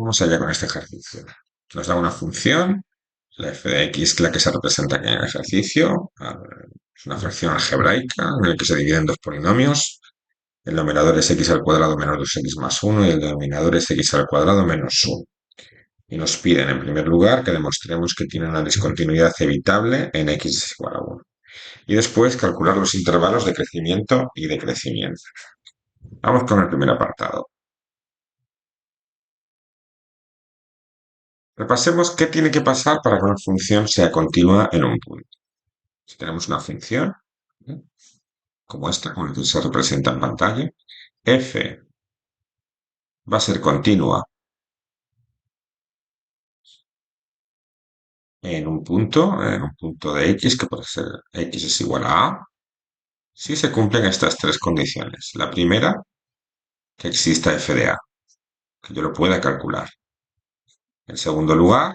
Vamos allá con este ejercicio. Nos da una función, la f de x, la que se representa aquí en el ejercicio. Es una fracción algebraica en la que se dividen dos polinomios. El numerador es x al cuadrado menos 2x más 1 y el denominador es x al cuadrado menos 1. Y nos piden, en primer lugar, que demostremos que tiene una discontinuidad evitable en x es igual a 1. Y después calcular los intervalos de crecimiento y decrecimiento. Vamos con el primer apartado. Repasemos qué tiene que pasar para que una función sea continua en un punto. Si tenemos una función, ¿eh?, como esta, como la que se representa en pantalla, f va a ser continua en un punto de x, que puede ser x es igual a, si se cumplen estas tres condiciones. La primera, que exista f de a, que yo lo pueda calcular. En segundo lugar,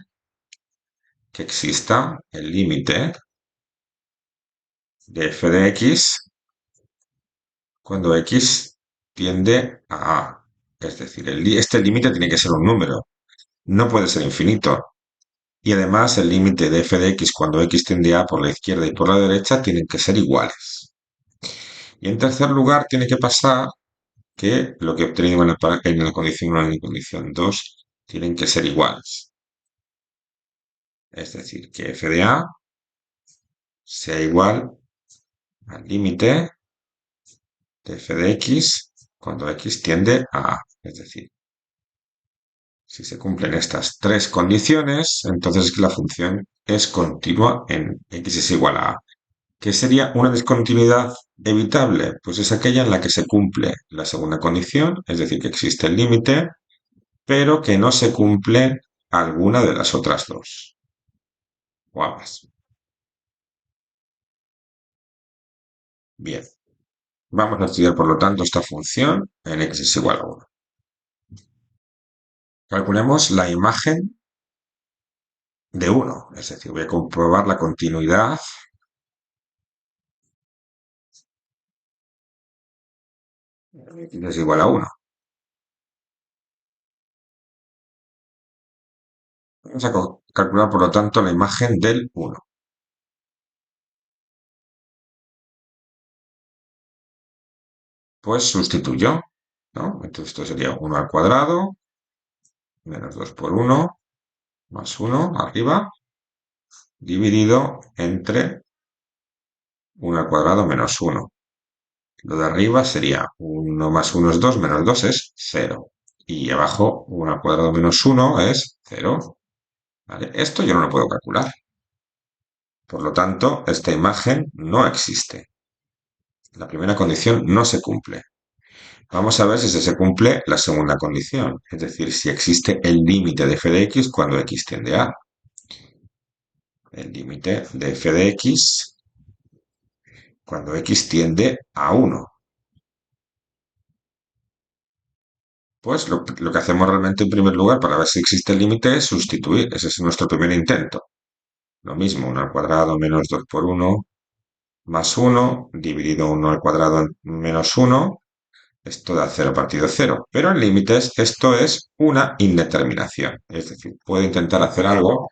que exista el límite de f de x cuando x tiende a a. Es decir, este límite tiene que ser un número, no puede ser infinito. Y además el límite de f de x cuando x tiende a por la izquierda y por la derecha tienen que ser iguales. Y en tercer lugar tiene que pasar que lo que he obtenido en la condición 1 y en la condición 2 tienen que ser iguales. Es decir, que f de a sea igual al límite de f de x cuando x tiende a a. Es decir, si se cumplen estas tres condiciones, entonces la función es continua en x es igual a a. ¿Qué sería una discontinuidad evitable? Pues es aquella en la que se cumple la segunda condición, es decir, que existe el límite, pero que no se cumple alguna de las otras dos, o ambas. Bien, vamos a estudiar por lo tanto esta función en x es igual a 1. Calculemos la imagen de 1, es decir, voy a comprobar la continuidad de x es igual a 1. Vamos a calcular por lo tanto la imagen del 1. Pues sustituyo, ¿no? Entonces esto sería 1 al cuadrado menos 2 por 1 más 1 arriba dividido entre 1 al cuadrado menos 1. Lo de arriba sería 1 más 1 es 2, menos 2 es 0. Y abajo 1 al cuadrado menos 1 es 0. ¿Vale? Esto yo no lo puedo calcular. Por lo tanto, esta imagen no existe. La primera condición no se cumple. Vamos a ver si se cumple la segunda condición, es decir, si existe el límite de f de x cuando x tiende a. El límite de f de x cuando x tiende a 1. Pues lo que hacemos realmente en primer lugar para ver si existe el límite es sustituir. Ese es nuestro primer intento. Lo mismo, 1 al cuadrado menos 2 por 1 más 1 dividido 1 al cuadrado menos 1. Esto da 0 partido 0. Pero en límites esto es una indeterminación. Es decir, puedo intentar hacer algo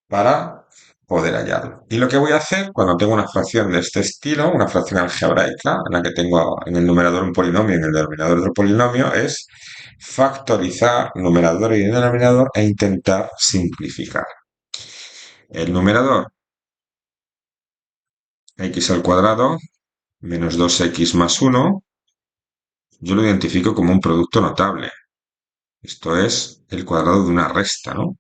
para poder hallarlo. Y lo que voy a hacer cuando tengo una fracción de este estilo, una fracción algebraica, en la que tengo en el numerador un polinomio y en el denominador otro polinomio, es factorizar numerador y denominador e intentar simplificar. El numerador, x al cuadrado menos 2x más 1, yo lo identifico como un producto notable. Esto es el cuadrado de una resta, ¿no?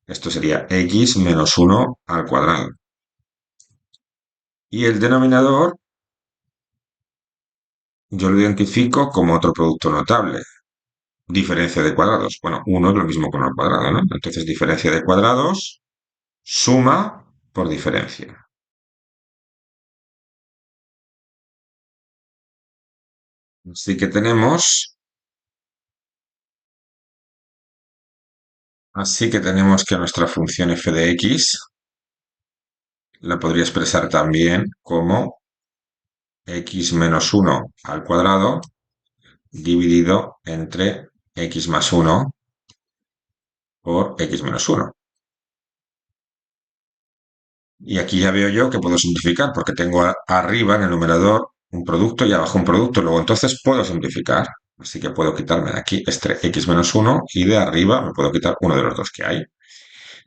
Esto sería x menos 1 al cuadrado. Y el denominador yo lo identifico como otro producto notable. Diferencia de cuadrados. Bueno, 1 es lo mismo que 1 al cuadrado, ¿no? Entonces, diferencia de cuadrados, suma por diferencia. Así que tenemos que nuestra función f de x la podría expresar también como x menos 1 al cuadrado dividido entre x más 1 por x menos 1. Y aquí ya veo yo que puedo simplificar porque tengo arriba en el numerador un producto y abajo un producto. Luego entonces puedo simplificar. Así que puedo quitarme de aquí este x menos 1 y de arriba me puedo quitar uno de los dos que hay.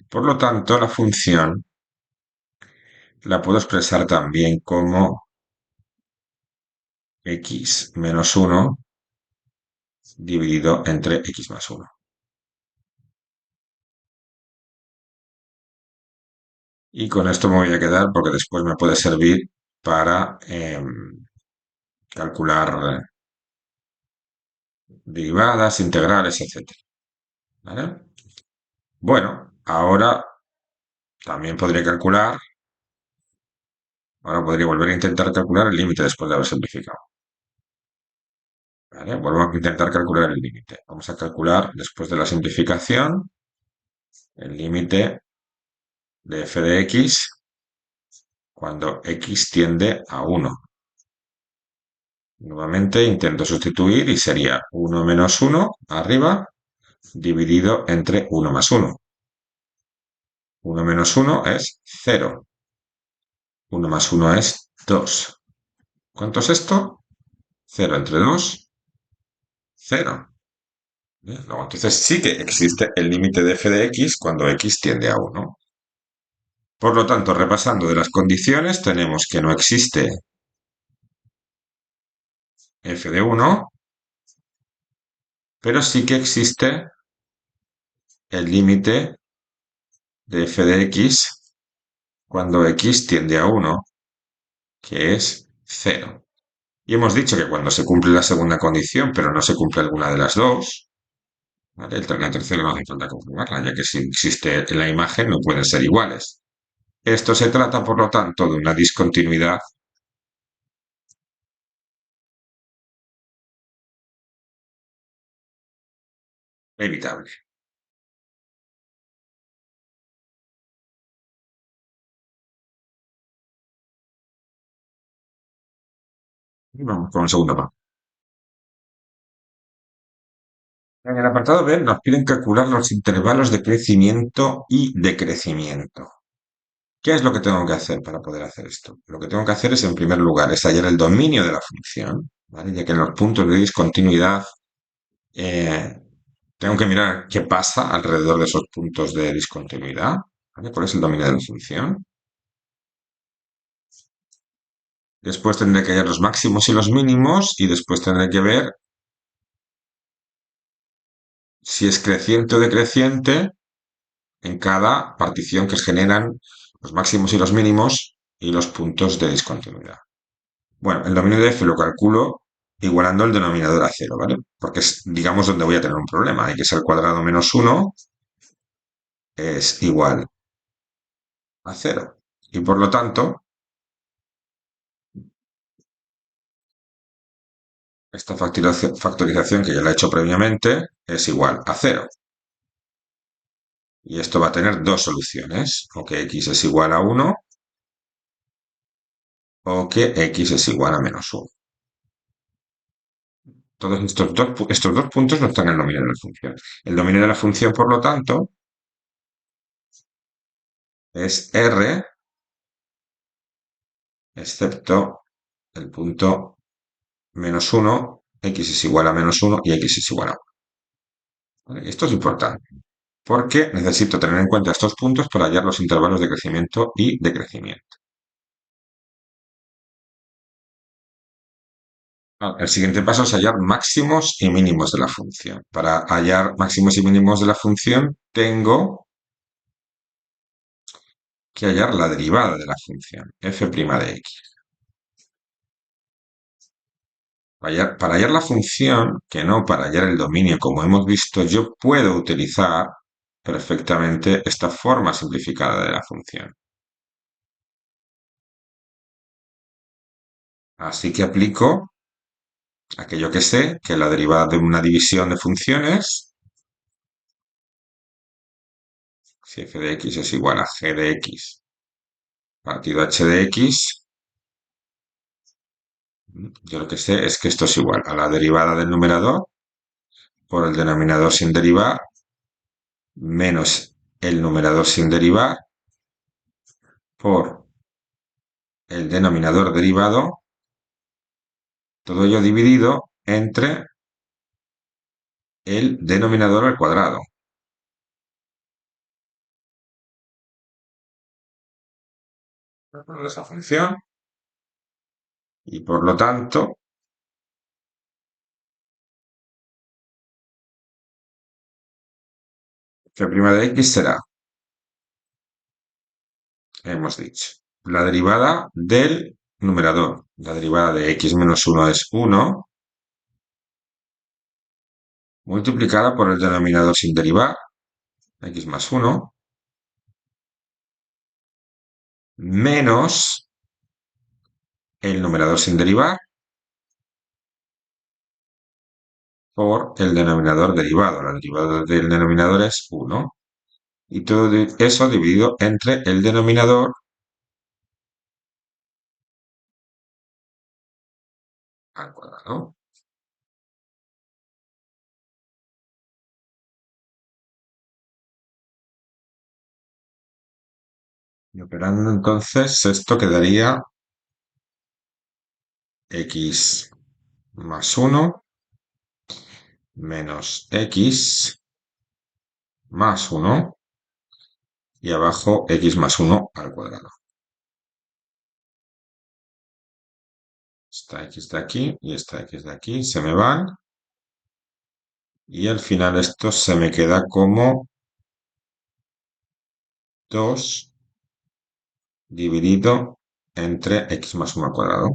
Por lo tanto, la función la puedo expresar también como x menos 1 dividido entre x más 1. Y con esto me voy a quedar porque después me puede servir para calcular derivadas, integrales, etcétera. ¿Vale? Bueno, ahora también podría calcular, ahora podría volver a intentar calcular el límite después de haber simplificado. ¿Vale? Vuelvo a intentar calcular el límite. Vamos a calcular después de la simplificación el límite de f de x cuando x tiende a 1. Nuevamente intento sustituir y sería 1 menos 1 arriba dividido entre 1 más 1. 1 menos 1 es 0. 1 más 1 es 2. ¿Cuánto es esto? 0 entre 2, 0. Bien, luego, entonces sí que existe el límite de f de x cuando x tiende a 1. Por lo tanto, repasando de las condiciones, tenemos que no existe f de 1, pero sí que existe el límite de f de x cuando x tiende a 1, que es 0. Y hemos dicho que cuando se cumple la segunda condición, pero no se cumple alguna de las dos, ¿vale? La tercera no hace falta comprobarla, ya que si existe en la imagen no pueden ser iguales. Esto se trata, por lo tanto, de una discontinuidad evitable. Y vamos con el segundo paso. En el apartado B nos piden calcular los intervalos de crecimiento y decrecimiento. ¿Qué es lo que tengo que hacer para poder hacer esto? Lo que tengo que hacer es, en primer lugar, es hallar el dominio de la función, ¿vale? Ya que en los puntos de discontinuidad eh, tengo que mirar qué pasa alrededor de esos puntos de discontinuidad, ¿vale? ¿Cuál es el dominio de la función? Después tendré que hallar los máximos y los mínimos y después tendré que ver si es creciente o decreciente en cada partición que generan los máximos y los mínimos y los puntos de discontinuidad. Bueno, el dominio de f lo calculo igualando el denominador a cero, ¿vale? Porque es, digamos, donde voy a tener un problema. Hay que ser al cuadrado menos 1 es igual a cero. Y por lo tanto, esta factorización que ya la he hecho previamente es igual a cero. Y esto va a tener dos soluciones, o que x es igual a 1 o que x es igual a menos 1. Todos estos dos puntos no están en el dominio de la función. El dominio de la función, por lo tanto, es R, excepto el punto menos 1, x es igual a menos 1 y x es igual a 1. ¿Vale? Esto es importante, porque necesito tener en cuenta estos puntos para hallar los intervalos de crecimiento y decrecimiento. El siguiente paso es hallar máximos y mínimos de la función. Para hallar máximos y mínimos de la función, tengo que hallar la derivada de la función, f' de x. Para hallar la función, que no para hallar el dominio, como hemos visto, yo puedo utilizar perfectamente esta forma simplificada de la función. Así que aplico aquello que sé, que es la derivada de una división de funciones, si f de x es igual a g de x partido h de x, yo lo que sé es que esto es igual a la derivada del numerador por el denominador sin derivar menos el numerador sin derivar por el denominador derivado, todo ello dividido entre el denominador al cuadrado. Esa función y por lo tanto f' de x será, hemos dicho, la derivada del numerador. La derivada de x menos 1 es 1, multiplicada por el denominador sin derivar, x más 1, menos el numerador sin derivar por el denominador derivado. La derivada del denominador es 1. Y todo eso dividido entre el denominador al cuadrado. Y operando entonces, esto quedaría x más 1 menos x más 1 y abajo x más 1 al cuadrado. Esta x de aquí y esta x de aquí se me van. Y al final esto se me queda como 2 dividido entre x más 1 al cuadrado.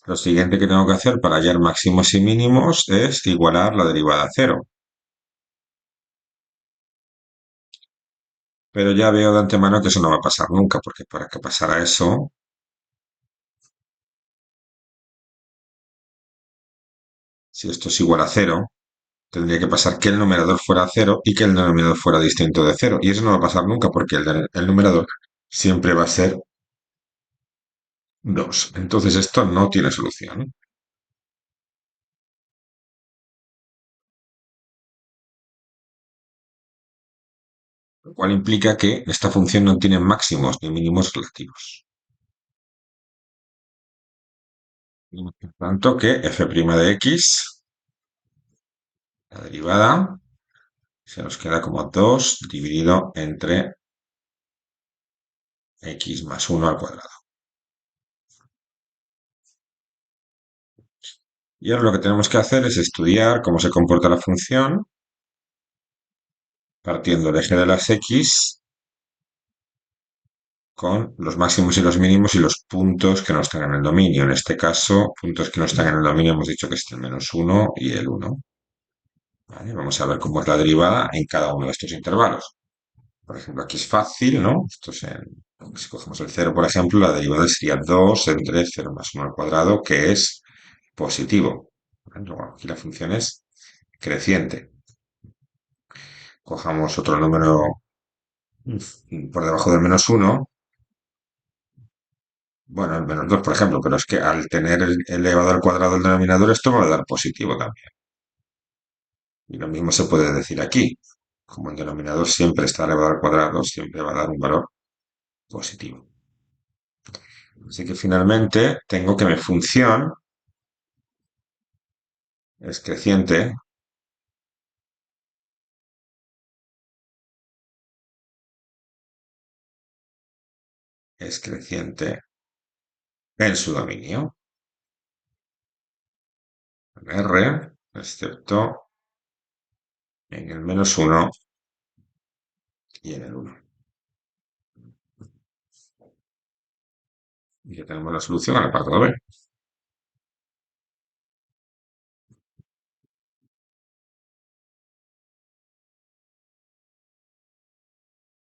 Lo siguiente que tengo que hacer para hallar máximos y mínimos es igualar la derivada a 0. Pero ya veo de antemano que eso no va a pasar nunca, porque para que pasara eso, si esto es igual a 0, tendría que pasar que el numerador fuera 0 y que el denominador fuera distinto de 0. Y eso no va a pasar nunca porque el numerador siempre va a ser 2. Entonces esto no tiene solución. Lo cual implica que esta función no tiene máximos ni mínimos relativos. Por tanto, que f' de x, la derivada, se nos queda como 2 dividido entre x más 1 al cuadrado. Y ahora lo que tenemos que hacer es estudiar cómo se comporta la función partiendo del eje de las x con los máximos y los mínimos y los puntos que no están en el dominio. En este caso, puntos que no están en el dominio hemos dicho que es el menos 1 y el 1. ¿Vale? Vamos a ver cómo es la derivada en cada uno de estos intervalos. Por ejemplo, aquí es fácil, ¿no? Si cogemos el 0, por ejemplo, la derivada sería 2 entre 0 más 1 al cuadrado, que es positivo. ¿Vale? Luego aquí la función es creciente. Cojamos otro número por debajo del menos 1. Bueno, el menos 2, por ejemplo, pero es que al tener elevado al cuadrado el denominador, esto va a dar positivo también. Y lo mismo se puede decir aquí. Como el denominador siempre está elevado al cuadrado, siempre va a dar un valor positivo. Así que finalmente tengo que mi función es creciente en su dominio, en R, excepto en el menos 1 y en el 1. Y ya tenemos la solución al apartado B.